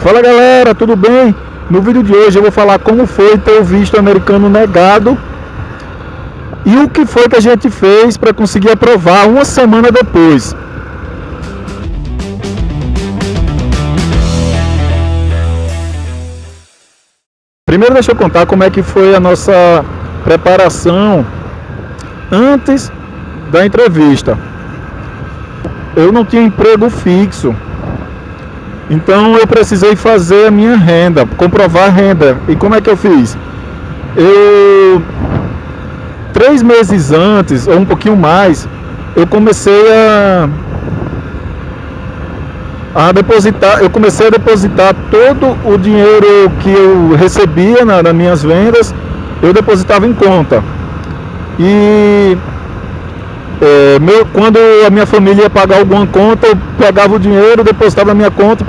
Fala galera, tudo bem? No vídeo de hoje eu vou falar como foi ter o visto americano negado e o que foi que a gente fez para conseguir aprovar uma semana depois. Primeiro deixa eu contar como é que foi a nossa preparação antes da entrevista. Eu não tinha emprego fixo. Então eu precisei fazer a minha renda, comprovar a renda. E como é que eu fiz? 3 meses antes, ou um pouquinho mais, eu comecei a depositar. Eu comecei a depositar todo o dinheiro que eu recebia nas minhas vendas, eu depositava em conta. E quando a minha família ia pagar alguma conta, eu pegava o dinheiro, depositava na minha conta e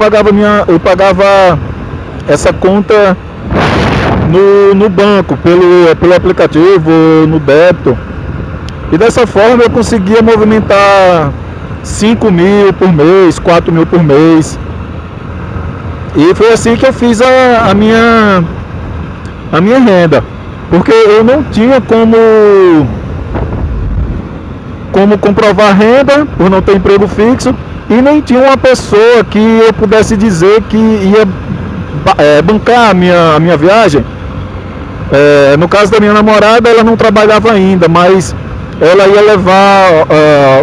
eu pagava essa conta no banco, pelo aplicativo, no débito. E dessa forma eu conseguia movimentar 5 mil por mês, 4 mil por mês. E foi assim que eu fiz a minha renda, porque eu não tinha como comprovar a renda, por não ter emprego fixo, e nem tinha uma pessoa que eu pudesse dizer que ia bancar a minha viagem. No caso da minha namorada, ela não trabalhava ainda, mas ela ia levar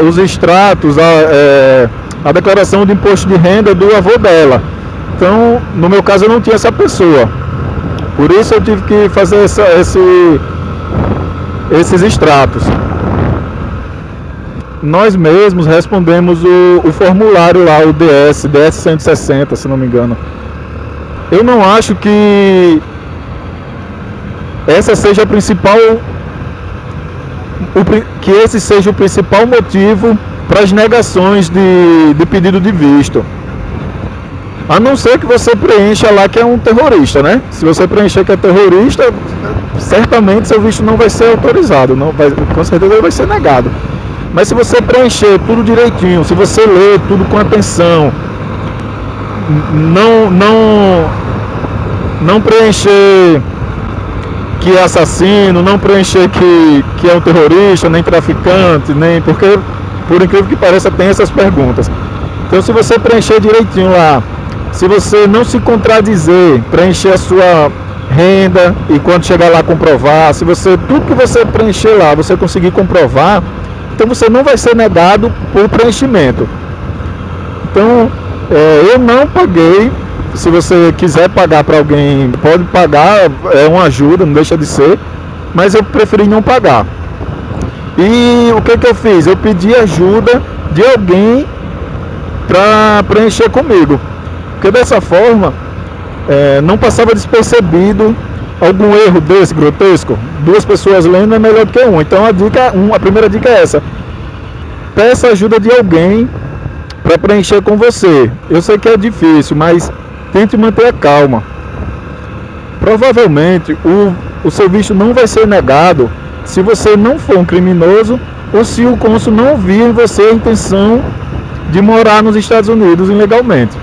os extratos, a declaração de imposto de renda do avô dela. Então, no meu caso, eu não tinha essa pessoa. Por isso eu tive que fazer esses extratos. Nós mesmos respondemos o formulário lá, o DS 160, se não me engano. Eu não acho que esse seja o principal motivo para as negações de pedido de visto. A não ser que você preencha lá que é um terrorista, né? Se você preencher que é terrorista, certamente seu visto não vai ser autorizado, com certeza vai ser negado. Mas se você preencher tudo direitinho, se você ler tudo com atenção, não preencher que é assassino, não preencher que é um terrorista, nem traficante, porque, por incrível que pareça, tem essas perguntas. Então, se você preencher direitinho lá, se você não se contradizer, preencher a sua renda e quando chegar lá comprovar, tudo que você preencher lá, você conseguir comprovar, então você não vai ser negado por preenchimento. Então, eu não paguei. Se você quiser pagar para alguém, pode pagar, é uma ajuda, não deixa de ser, mas eu preferi não pagar. E o que eu fiz? Eu pedi ajuda de alguém para preencher comigo, porque dessa forma não passava despercebido algum erro desse grotesco. 2 pessoas lendo é melhor do que uma. Então a primeira dica é essa: peça ajuda de alguém para preencher com você. Eu sei que é difícil, mas tente manter a calma. Provavelmente o seu visto não vai ser negado se você não for um criminoso ou se o cônsul não vir em você a intenção de morar nos Estados Unidos ilegalmente.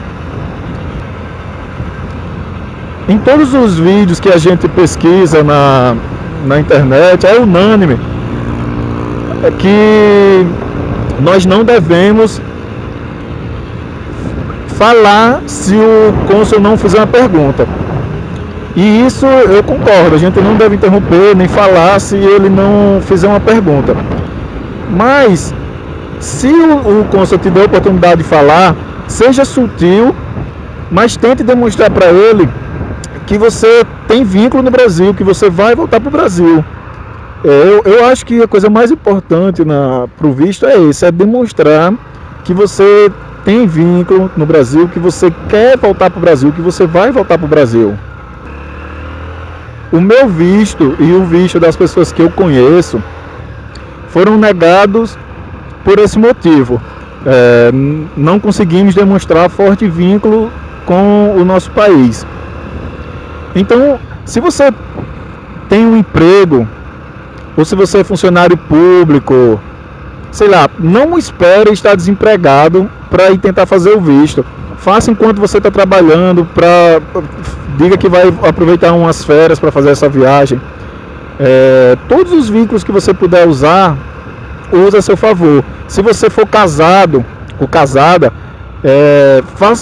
Em todos os vídeos que a gente pesquisa na internet, é unânime que nós não devemos falar se o cônsul não fizer uma pergunta. E isso eu concordo, a gente não deve interromper nem falar se ele não fizer uma pergunta. Mas se o cônsul te der a oportunidade de falar, seja sutil, mas tente demonstrar para ele que você tem vínculo no Brasil, que você vai voltar para o Brasil. Eu acho que a coisa mais importante para o visto é demonstrar que você tem vínculo no Brasil, que você quer voltar para o Brasil, que você vai voltar para o Brasil. O meu visto e o visto das pessoas que eu conheço foram negados por esse motivo. Não conseguimos demonstrar forte vínculo com o nosso país. Então, se você tem um emprego, ou se você é funcionário público, sei lá, não espere estar desempregado para ir tentar fazer o visto. faça enquanto você está trabalhando, diga que vai aproveitar umas férias para fazer essa viagem. Todos os vínculos que você puder usar, use a seu favor. Se você for casado ou casada,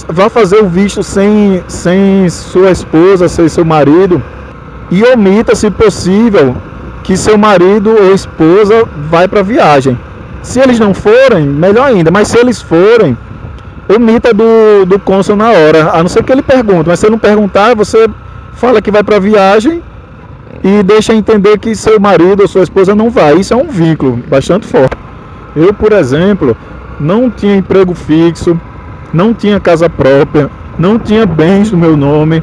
vá fazer o visto sem sua esposa, sem seu marido, e omita, se possível, que seu marido ou esposa vai para a viagem. Se eles não forem, melhor ainda, mas se eles forem, omita do cônsul na hora, a não ser que ele pergunte, mas se ele não perguntar, você fala que vai para a viagem e deixa entender que seu marido ou sua esposa não vai. Isso é um vínculo bastante forte. Eu, por exemplo, não tinha emprego fixo, não tinha casa própria, não tinha bens no meu nome,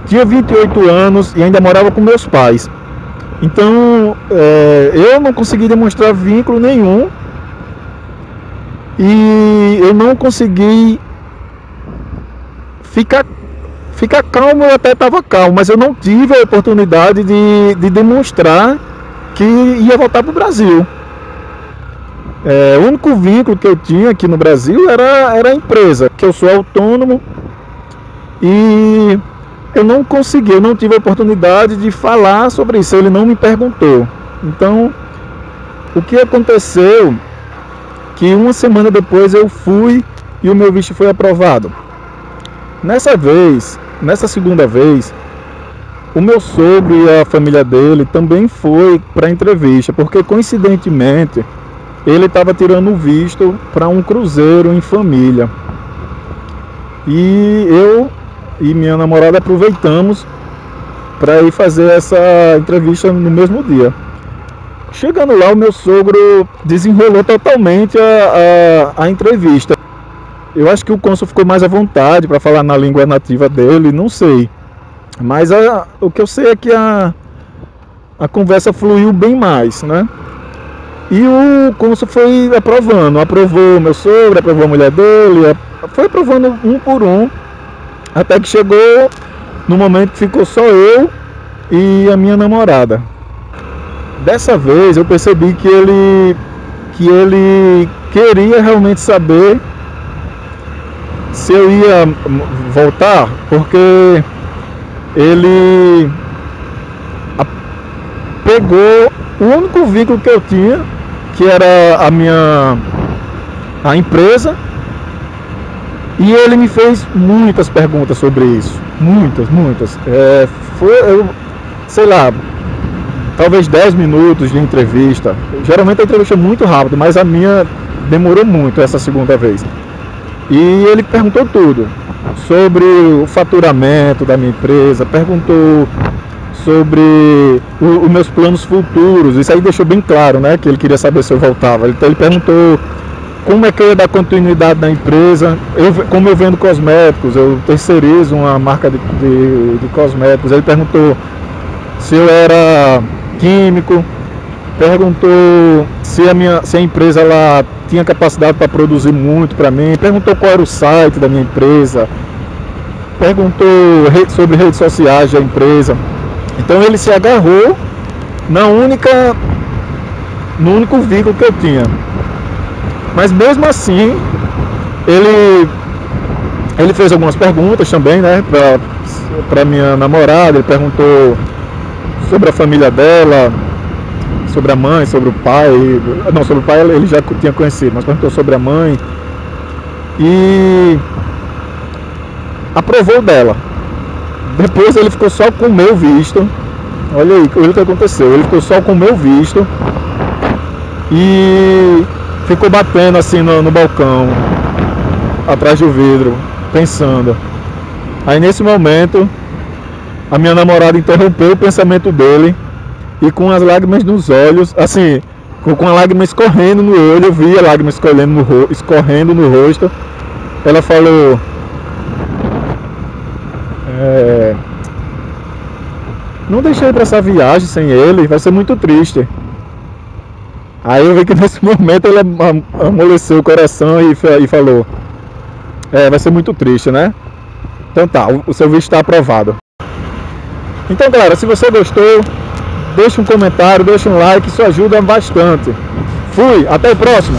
tinha 28 anos e ainda morava com meus pais. Então, eu não consegui demonstrar vínculo nenhum e eu não consegui ficar calmo. Eu até estava calmo, mas eu não tive a oportunidade de demonstrar que ia voltar para o Brasil. O único vínculo que eu tinha aqui no Brasil era a empresa, que eu sou autônomo, e eu não tive a oportunidade de falar sobre isso, ele não me perguntou. Então, o que aconteceu, que uma semana depois eu fui e o meu visto foi aprovado. Nessa segunda vez, o meu sogro e a família dele também foi para a entrevista, porque coincidentemente ele estava tirando o visto para um cruzeiro em família. E eu e minha namorada aproveitamos para ir fazer essa entrevista no mesmo dia. Chegando lá, o meu sogro desenrolou totalmente a entrevista. Eu acho que o cônsul ficou mais à vontade para falar na língua nativa dele, não sei. Mas o que eu sei é que a conversa fluiu bem mais, né? E o cônsul foi aprovou meu sogro, aprovou a mulher dele, foi aprovando um por um, até que chegou no momento que ficou só eu e a minha namorada. Dessa vez eu percebi que ele queria realmente saber se eu ia voltar, porque ele pegou o único vínculo que eu tinha, que era a empresa, e ele me fez muitas perguntas sobre isso, muitas. Sei lá, talvez 10 minutos de entrevista. Geralmente a entrevista é muito rápida, mas a minha demorou muito essa segunda vez. E ele perguntou tudo sobre o faturamento da minha empresa, perguntou sobre os meus planos futuros. Isso aí deixou bem claro, né, que ele queria saber se eu voltava. Então ele perguntou como é que eu ia dar continuidade na empresa, como eu vendo cosméticos, eu terceirizo uma marca de cosméticos. Ele perguntou se eu era químico, perguntou se a empresa ela tinha capacidade para produzir muito para mim, perguntou qual era o site da minha empresa, perguntou sobre redes sociais da empresa. Então ele se agarrou no único vínculo que eu tinha. Mas mesmo assim, ele fez algumas perguntas também, né, para minha namorada. Ele perguntou sobre a família dela, sobre a mãe, sobre o pai. Não, sobre o pai ele já tinha conhecido, mas perguntou sobre a mãe. E aprovou dela. Depois ele ficou só com o meu visto. Olha aí o que aconteceu. Ele ficou só com o meu visto e ficou batendo assim no balcão, atrás do vidro, pensando. Aí nesse momento a minha namorada interrompeu o pensamento dele e, com as lágrimas nos olhos, assim, com a lágrima escorrendo no olho, eu vi a lágrima escorrendo no rosto, ela falou: não deixei para essa viagem sem ele, vai ser muito triste. Aí eu vi que nesse momento ele amoleceu o coração e falou: vai ser muito triste, né? Então tá, o seu visto está aprovado. Então, galera, se você gostou, deixa um comentário, deixa um like, isso ajuda bastante. Fui, até o próximo!